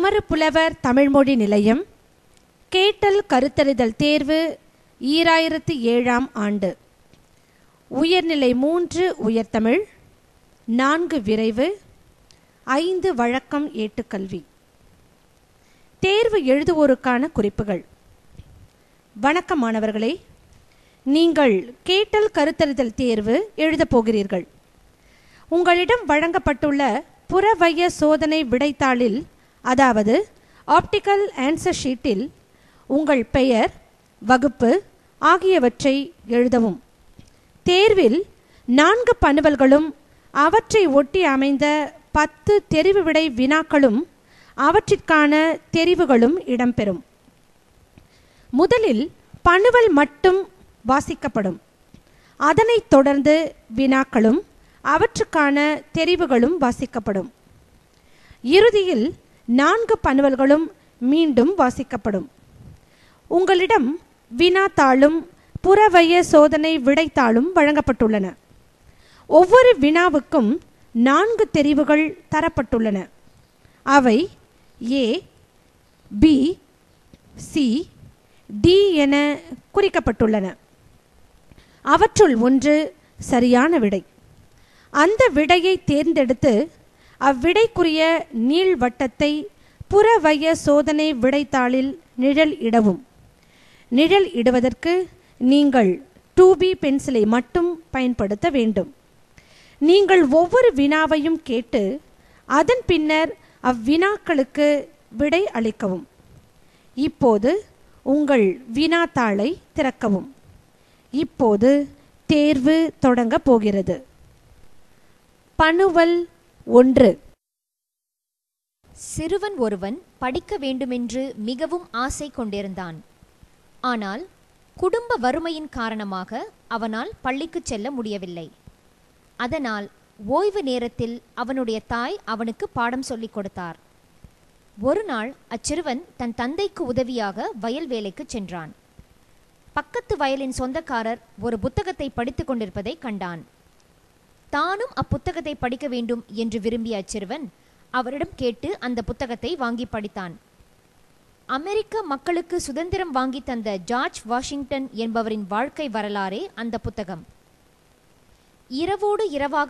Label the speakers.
Speaker 1: குமரு புலவர் தமிழ்மொழி நிலையம் கேட்டல் கருத்தறிதல் தேர்வு 2007 ஆண்டு. உயர்நிலை 3 உயர்தமிழ், 4 விரைவு, 5 வழக்கம் ஏட்டுக்கல்வி. தேர்வு எழுதுவோருக்கான குறிப்புகள். வணக்கம் மாணவர்களே, நீங்கள் கேட்டல் கருத்தறிதல் தேர்வு எழுதப் போகிறீர்கள். உங்களிடம் வழங்கப்பட்டுள்ள புறவய சோதனை விடைத்தாளில், அதாவது ஆப்டிக்கல் ஆன்சர் ஷீட்டில் உங்கள் பெயர், வகுப்பு ஆகியவற்றை எழுதவும். தேர்வில் 4 பனுவல்களும் அவற்றை ஒட்டி அமைந்த 10 தெரிவு விடை வினாக்களும் அவற்றிற்கான தெரிவுகளும் இடம்பெறும். முதலில் பனுவல் மட்டும் வாசிக்கப்படும். அதனைத் தொடர்ந்து வினாக்களும் அவற்றுக்கான தெரிவுகளும் வாசிக்கப்படும். இறுதியில் 4 பனுவல்களும் மீண்டும் வாசிக்கப்படும். உங்களிடம் வினாத்தாளும் புறவய சோதனை விடைத்தாளும் வழங்கப்பட்டுள்ளன. ஒவ்வொரு வினாவுக்கும் 4 தெரிவுகள் தரப்பட்டுள்ளன. அவை A, B, C, D என குறிக்கப்பட்டுள்ளன. அவற்றுள் ஒன்று சரியான விடை. அந்த விடையை தேர்ந்தெடுத்து அவ்விடைக்குரிய நீள்வட்டத்தை புறவய சோதனை விடைத்தாளில் நிழல் இடவும். நிழல் இடுவதற்கு நீங்கள் 2B பென்சிலை மட்டும் பயன்படுத்த வேண்டும். நீங்கள் ஒவ்வொரு வினாவையும் கேட்டு அதன் பின்னர் அவ்வினாக்களுக்கு விடை அளிக்கவும். இப்போது உங்கள் வினாத்தாளை திறக்கவும். இப்போது தேர்வு தொடங்க போகிறது. பனுவல் 1.
Speaker 2: சிறுவன் ஒருவன் படிக்க வேண்டுமென்று மிகவும் ஆசை கொண்டிருந்தான். ஆனால் குடும்ப வறுமையின் காரணமாக அவனால் பள்ளிக்கு செல்ல முடியவில்லை. அதனால் ஓய்வு நேரத்தில் அவனுடைய தாய் அவனுக்கு பாடம் சொல்லிக் கொடுத்தார். ஒரு நாள் அச்சிறுவன் தன் தந்தைக்கு உதவியாக வயல் வேலைக்கு சென்றான். பக்கத்து வயலின் சொந்தக்காரர் ஒரு புத்தகத்தை படித்து கொண்டிருப்பதை கண்டான். தானும் அப்புத்தகத்தை படிக்க வேண்டும் என்று விரும்பிய அச்சிறுவன் அவரிடம் கேட்டு அந்த புத்தகத்தை வாங்கி படித்தான். அமெரிக்க மக்களுக்கு சுதந்திரம் வாங்கி தந்த ஜார்ஜ் வாஷிங்டன் என்பவரின் வாழ்க்கை வரலாறே அந்த புத்தகம். இரவோடு இரவாக